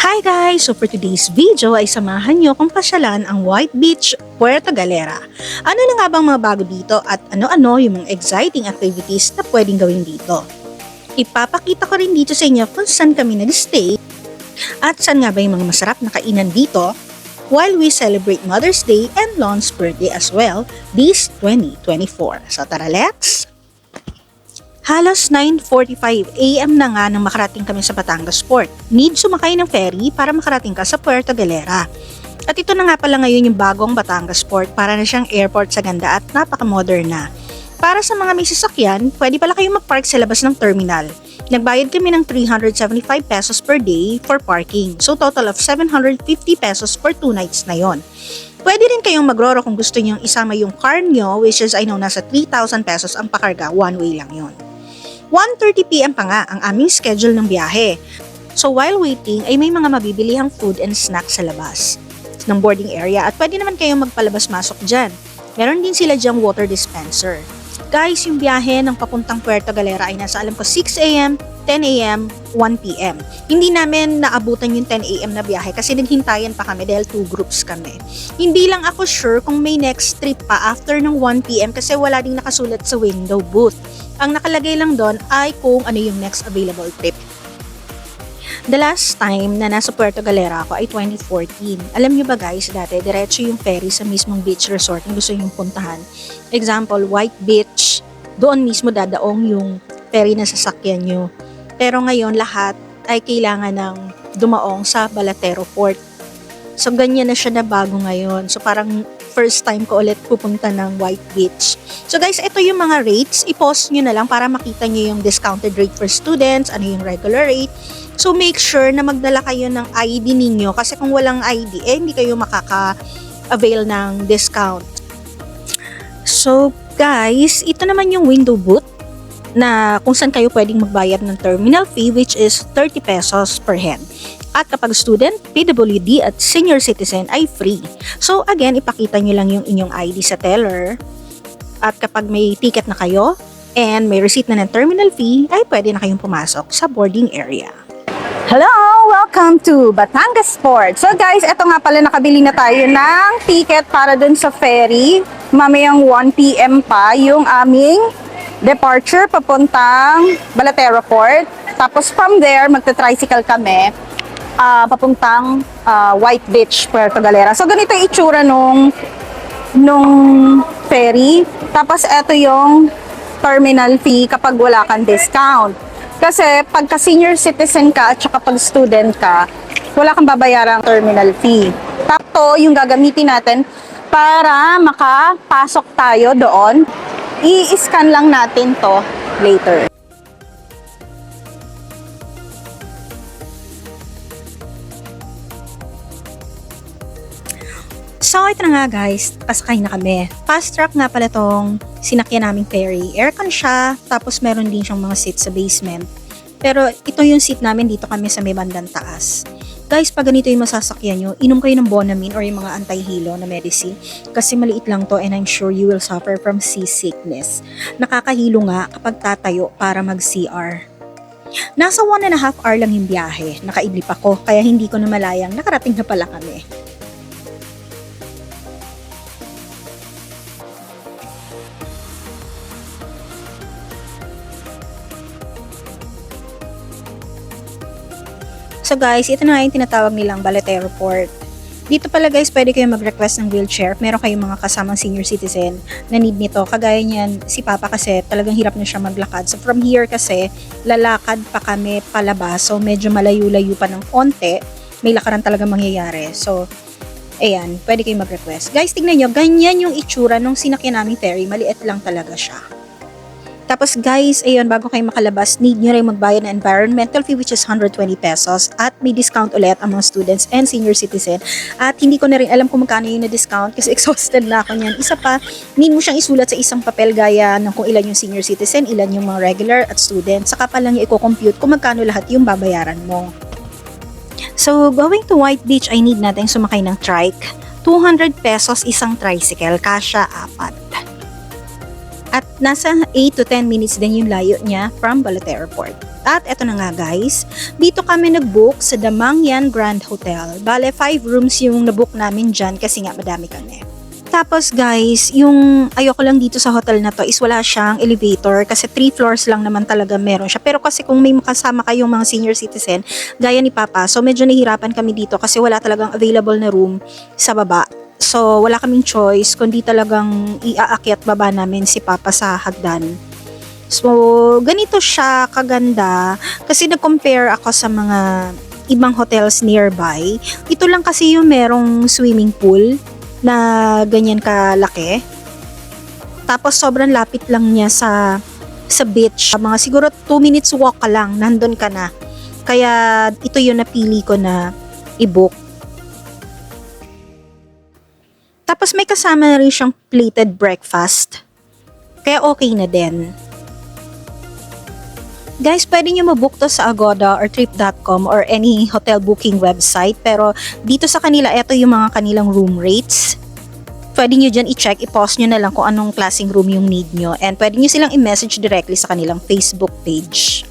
Hi guys! So for today's video ay samahan nyo kung pasyalan ang White Beach, Puerto Galera. Ano na nga bang mga bago dito at ano-ano yung mga exciting activities na pwedeng gawin dito? Ipapakita ko rin dito sa inyo kung saan kami nag-stay at saan nga ba yung mga masarap na kainan dito while we celebrate Mother's Day and Lon's birthday as well this 2024. So tara, let's! Halos 9:45 AM na nga nang makarating kami sa Batangas Port. Need sumakay ng ferry para makarating ka sa Puerto Galera. At ito na nga pala ngayon yung bagong Batangas Port, para na siyang airport sa ganda at napaka-modern na. Para sa mga may sasakyan, pwede pala kayong mag-park sa labas ng terminal. Nagbayad kami ng 375 pesos per day for parking. So total of 750 pesos for 2 nights na yon. Pwede rin kayong magroro kung gusto nyo isama yung car nyo, which is I know nasa 3,000 pesos ang pakarga, one way lang yon. 1:30 PM pa nga ang aming schedule ng biyahe. So while waiting ay may mga mabibilihang food and snacks sa labas ng boarding area at pwede naman kayong magpalabas-masok dyan. Meron din sila dyang water dispenser. Guys, yung biyahe ng papuntang Puerto Galera ay nasa alam ko 6 AM, 10 AM, 1 PM. Hindi namin naabutan yung 10 AM na biyahe kasi naghintayan pa kami dahil 2 groups kami. Hindi lang ako sure kung may next trip pa after ng 1 PM kasi wala ding nakasulat sa window booth. Ang nakalagay lang doon ay kung ano yung next available trip. The last time na nasa Puerto Galera ako ay 2014. Alam nyo ba guys, dati diretso yung ferry sa mismong beach resort na gusto yung puntahan. Example, White Beach, doon mismo dadaong yung ferry na sasakyan nyo. Pero ngayon lahat ay kailangan ng dumaong sa Balatero Port. So ganyan na siya na bago ngayon. So parang first time ko ulit pupunta ng White Beach. So guys, ito yung mga rates. I-pause nyo na lang para makita nyo yung discounted rate for students, ano yung regular rate. So make sure na magdala kayo ng ID ninyo kasi kung walang ID, hindi kayo makaka-avail ng discount. So guys, ito naman yung window booth na kung saan kayo pwedeng magbayad ng terminal fee, which is 30 pesos per head. At kapag student, PWD at senior citizen ay free. So again, ipakita nyo lang yung inyong ID sa teller. At kapag may ticket na kayo and may receipt na ng terminal fee, ay pwede na kayong pumasok sa boarding area. Hello! Welcome to Batangas Port. So guys, eto nga pala, nakabili na tayo ng ticket para dun sa ferry. Mamayang 1 PM pa yung aming departure papuntang Balatero Port. Tapos from there, magta-tricycle kami papuntang White Beach, Puerto Galera. So ganito yung itsura nung ferry. Tapos eto yung terminal fee kapag wala kang discount. Kasi pagka senior citizen ka at saka pag student ka, wala kang babayarang terminal fee. Tapos yung gagamitin natin para makapasok tayo doon, i-scan lang natin to later. So ito na nga guys, pasakay na kami. Fast track nga pala tong sinakyan naming ferry. Aircon siya, tapos meron din siyang mga seats sa basement. Pero ito yung seat namin, dito kami sa may bandang taas. Guys, pag ganito yung masasakyan nyo, inom kayo ng Bonamine or yung mga anti-hilo na medicine. Kasi maliit lang to and I'm sure you will suffer from seasickness. Nakakahilo nga kapag tatayo para mag-CR. Nasa 1.5 hour lang yung biyahe. Nakaidlip ako, kaya hindi ko na malayang nakarating na pala kami. So guys, ito na yung tinatawag nilang Balatero Port. Dito pala guys, pwede kayo mag-request ng wheelchair. Meron kayong mga kasamang senior citizen na need nito. Kagaya niyan, si Papa kasi talagang hirap na siya maglakad. So from here kasi, lalakad pa kami palabas. So medyo malayo-layo pa ng konti. May lakaran talaga mangyayari. So, ayan, pwede kayo mag-request. Guys, tignan nyo, ganyan yung itsura nung sinakyan naming ferry. Maliit lang talaga siya. Tapos guys, ayun, bago kayo makalabas, need nyo rin magbayad ng environmental fee which is 120 pesos at may discount ulit among students and senior citizen. At hindi ko na rin alam kung magkano yung na-discount kasi exhausted na ako niyan. Isa pa, need mo siyang isulat sa isang papel gaya ng kung ilan yung senior citizen, ilan yung mga regular at student. Saka pa lang yung i-compute kung magkano lahat yung babayaran mo. So, going to White Beach, I need natin sumakay ng trike. 200 pesos isang tricycle, kasya 4. At nasa 8 to 10 minutes din yung layo niya from Balatero Port. At eto na nga guys, dito kami nag-book sa Damangyan Grand Hotel. Bale, 5 rooms yung nabook namin dyan kasi nga madami kami. Tapos guys, yung ayoko lang dito sa hotel na to is wala siyang elevator kasi 3 floors lang naman talaga meron siya. Pero kasi kung may makasama kayong mga senior citizen, gaya ni Papa, so medyo nahihirapan kami dito kasi wala talagang available na room sa baba. So wala kaming choice kundi talagang iaakyat baba namin si Papa sa hagdan. So ganito siya kaganda kasi nag-compare ako sa mga ibang hotels nearby. Ito lang kasi yung merong swimming pool na ganyan kalaki. Tapos sobrang lapit lang niya sa beach. Mga siguro 2 minutes walk ka lang, nandun ka na. Kaya ito yung napili ko na i-book. Tapos may kasama na rin siyang plated breakfast. Kaya okay na din. Guys, pwede nyo mabook to sa Agoda or Trip.com or any hotel booking website. Pero dito sa kanila, ito yung mga kanilang room rates. Pwede nyo dyan i-check, i-pause nyo na lang kung anong klaseng room yung need nyo. And pwede nyo silang i-message directly sa kanilang Facebook page.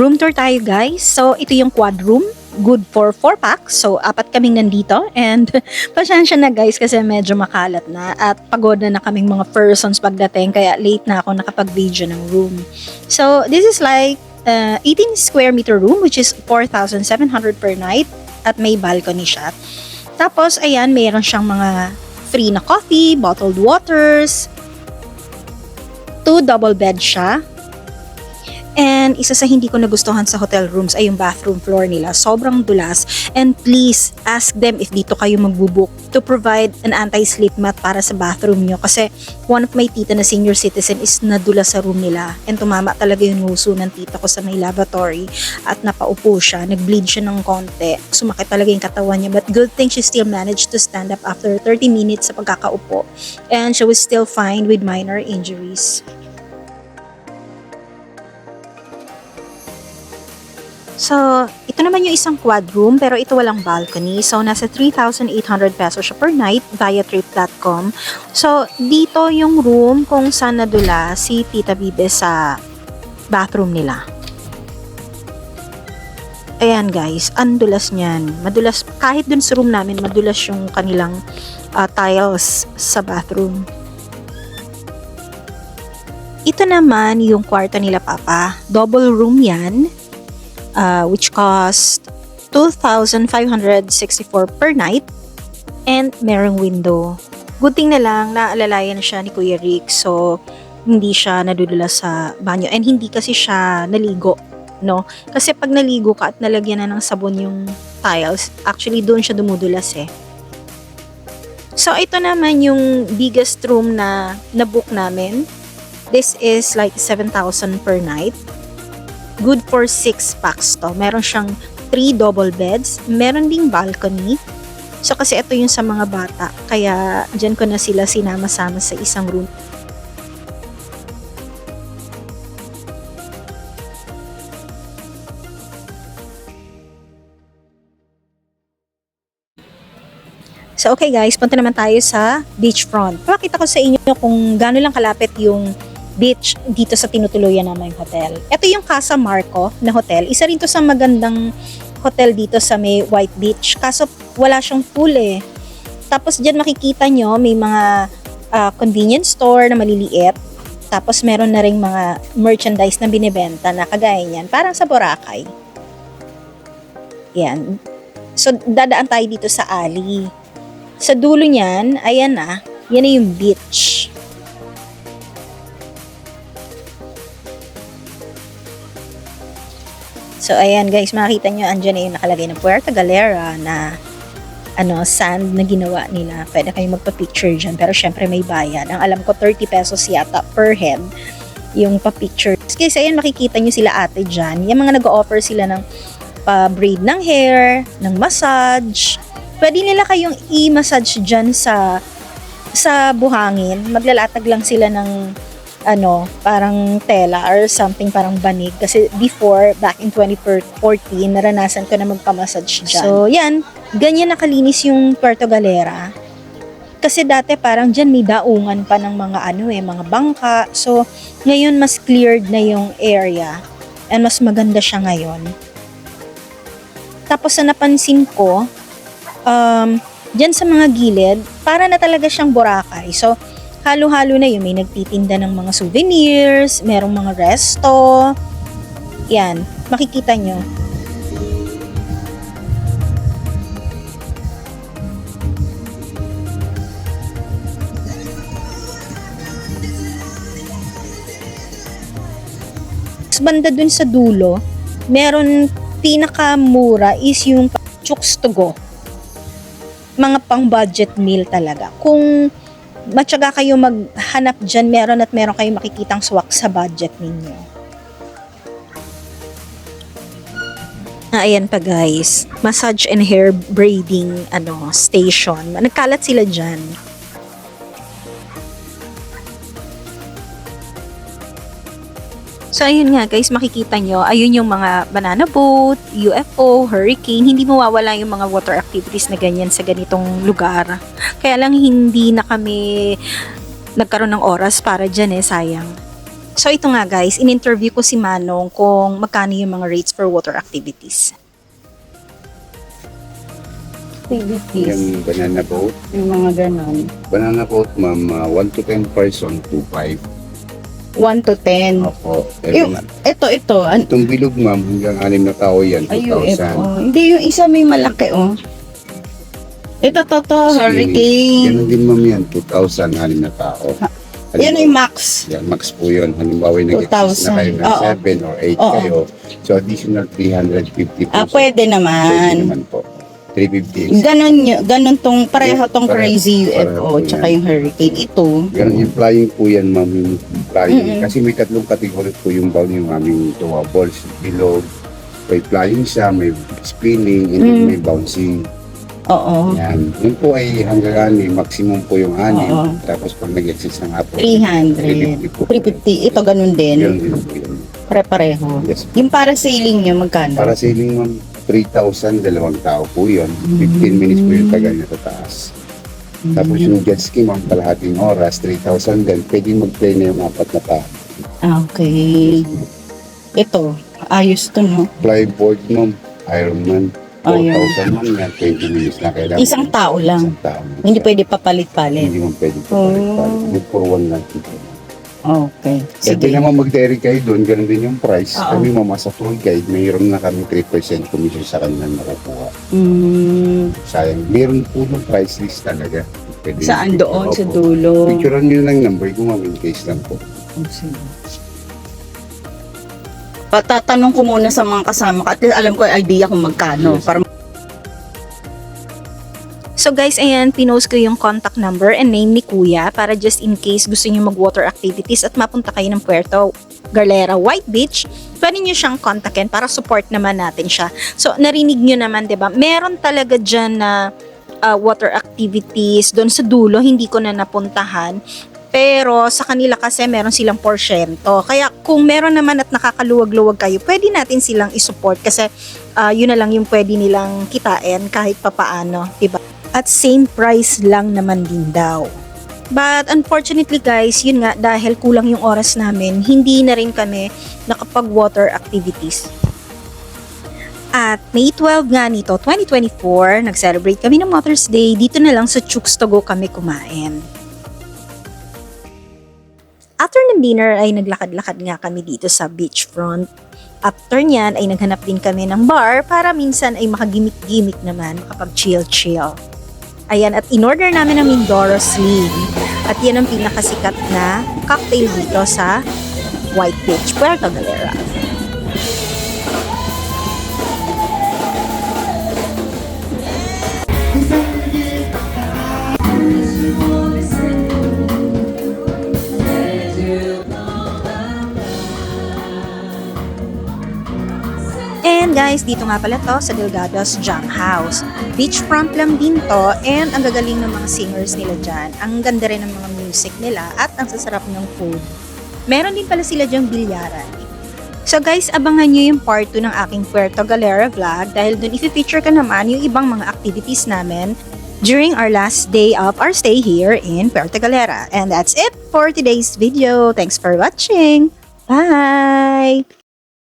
Room tour tayo guys. So, ito yung quad room. Good for 4 packs. So, 4 kaming nandito. And pasensya na guys kasi medyo makalat na. At pagod na kaming mga persons pagdating. Kaya late na ako nakapag-video ng room. So, this is like 18 square meter room which is 4,700 per night. At may balcony siya. Tapos, ayan, mayroon siyang mga free na coffee, bottled waters. 2 double bed siya. And isa sa hindi ko nagustuhan sa hotel rooms ay yung bathroom floor nila. Sobrang dulas. And please, ask them if dito kayo magbubook to provide an anti-slip mat para sa bathroom nyo. Kasi one of my tita na senior citizen is nadulas sa room nila. And tumama talaga yung nguso ng tita ko sa may lavatory. At napaupo siya. Nag-bleed siya ng konti. Sumakit talaga yung katawan niya. But good thing she still managed to stand up after 30 minutes sa pagkakaupo. And she was still fine with minor injuries. So, ito naman yung isang quad room pero ito walang balcony. So, nasa 3,800 pesos siya per night via Trip.com. So, dito yung room kung saan nadula si Tita Bibe sa bathroom nila. Ayan guys, andulas niyan. Madulas, kahit dun sa room namin, madulas yung kanilang tiles sa bathroom. Ito naman yung kwarto nila Papa. Double room yan. Which cost 2,564 per night and merong window. Good thing na lang naalalayan siya ni Kuya Rick so hindi siya nadudula sa banyo and hindi kasi siya naligo, no? Kasi pag naligo ka at nalagyan na ng sabon yung tiles, actually doon siya dumudulas eh. So ito naman yung biggest room na book namin. This is like 7,000 per night. Good for 6 packs to. Meron siyang 3 double beds. Meron ding balcony. So kasi ito yung sa mga bata. Kaya dyan ko na sila sinama-sama sa isang room. So okay guys, punta naman tayo sa beachfront. Pakita ko sa inyo kung gaano lang kalapit yung beach dito sa tinutuluyan naming hotel. Ito yung Casa Marco na hotel. Isa rin to sa magandang hotel dito sa may White Beach. Kaso wala siyang pool eh. Tapos dyan makikita nyo may mga convenience store na maliliit. Tapos meron na ring mga merchandise na binibenta na kagaya niyan. Parang sa Boracay. Yan. So dadaan tayo dito sa alley. Sa dulo niyan, ayan na. Yan na yung beach. So, ayan guys, makikita nyo, andyan na yung nakalagay ng Puerto Galera na sand na ginawa nila. Pwede kayong magpa-picture dyan, pero syempre may bayad. Ang alam ko, 30 pesos yata per head yung pa-picture. Guys, ayan, makikita nyo sila ate dyan. Yung mga nag-offer sila ng pa-braid ng hair, ng massage. Pwede nila kayong i-massage dyan sa buhangin. Maglalatag lang sila ng parang tela or something, parang banig. Kasi before, back in 2014, naranasan ko na magpamassage dyan. So, yan. Ganyan nakalinis yung Puerto Galera. Kasi dati parang dyan may daungan pa ng mga mga bangka. So, ngayon mas cleared na yung area. And mas maganda siya ngayon. Tapos sa napansin ko, dyan sa mga gilid, para na talaga siyang Boracay. So, halo-halo na yun. May nagtitinda ng mga souvenirs, merong mga resto. Yan, makikita nyo. Banda dun sa dulo, meron pinakamura is yung chooks to go. Mga pang budget meal talaga. Kung matyaga kayo maghanap dyan, meron kayong makikitang swak sa budget ninyo. Ayan pa guys, massage and hair braiding station. Nagkalat sila dyan. So, ayun nga guys, makikita nyo, ayun yung mga banana boat, UFO, hurricane, hindi mawawala yung mga water activities na ganyan sa ganitong lugar. Kaya lang hindi na kami nagkaroon ng oras para dyan sayang. So, ito nga guys, in-interview ko si Manong kung magkano yung mga rates for water activities. Yung banana boat. Yung mga ganon. Banana boat, ma'am, 1 to 10 person, 2.5. 1 to 10. Opo. Ito. Itong bilog, ma'am, hanggang 6 na tao yan, 2,000. Hindi, yung isa may malaki, Ito, hurricane. Ganun din, ma'am, yan, 2,000, 6 na tao. Yan yung max. Yan, max po yun. Halimbawa, nag-exist na kayo ng 7 or 8 kayo. So, additional 350 po. Pwede Pwede naman. naman po. 350. Ganon tong pareho tong crazy UFO pareho tsaka yan. yung hurricane. Ito. Ganun yung flying po yan, ma'am, yung flying. Kasi may 3 category po yung bowl yung aming tuwa balls. Below, may flying siya, may spinning, and then may bouncing. Oo. Yan. Yun po ay hanggang maximum po yung 6. Tapos pag nag-exist ng apo, 300. 350 po. 350. Ito ganun din. Ganun din po yun. Pare-pareho. Yes. Yung para sailing nyo, magkano? Para sailing, ma'am, 3,000, 2 tao po yun. 15 minutes po yung tagal na sa taas. Tapos yung jet ski, ma'am, kalahating oras, 3,000 din. Pwede mag-play na yung 4 na tao. Okay. Ito, ayos to, no? Flyboard, ma'am, Ironman, Ayun. 4,000 ma'am yan, 20 minutes na kailangan. Isang tao lang. Isang tao. Hindi pwede papalit-palit. Hindi mo pwede papalit-palit. Yung for one lang. Okay. Pwede Sige. naman mag-dairy kayo doon, ganun din yung price. Oo. Kami mama sa tour guide, mayroon na kami 3% commission sa kanila nakukuha. Sayang, mayroon po ng price list talaga. Pwede Saan yung doon? Sa opo. dulo? Picturean nyo lang number ko, ma'am, in case lang po. Patatanong ko muna sa mga kasama ko at alam ko yung idea kung magkano. Yes. Para So guys, ayan, pinost ko yung contact number and name ni Kuya para just in case gusto niyo mag-water activities at mapunta kayo ng Puerto Galera, White Beach, pwede niyo siyang kontakin para support naman natin siya. So, narinig niyo naman, 'di ba? Meron talaga dyan na water activities doon sa dulo, hindi ko na napuntahan. Pero sa kanila kasi meron silang porsyento. Kaya kung meron naman at nakakaluwag-luwag kayo, pwede natin silang isupport kasi yun na lang yung pwede nilang kitain kahit papaano, 'di ba? At same price lang naman din daw. But unfortunately guys, yun nga, dahil kulang yung oras namin, hindi na rin kami nakapag-water activities. At May 12 nga nito, 2024, nag-celebrate kami ng Mother's Day. Dito na lang sa Chooks to Go kami kumain. After ng dinner ay naglakad-lakad nga kami dito sa beachfront. After nyan ay naghanap din kami ng bar para minsan ay makagimik-gimik naman, makapag-chill-chill. Ayan, at in-order namin ng Mindoro Sling. At yan ang pinakasikat na cocktail dito sa White Beach, Puerto Galera. And guys, dito nga pala to sa Delgado's Jam House. Beachfront lang din to and ang gagaling ng mga singers nila dyan. Ang ganda rin ng mga music nila at ang sasarap ng food. Meron din pala sila dyang bilyaran. So guys, abangan nyo yung part 2 ng aking Puerto Galera vlog dahil dun i-feature ka naman yung ibang mga activities namin during our last day of our stay here in Puerto Galera. And that's it for today's video. Thanks for watching. Bye!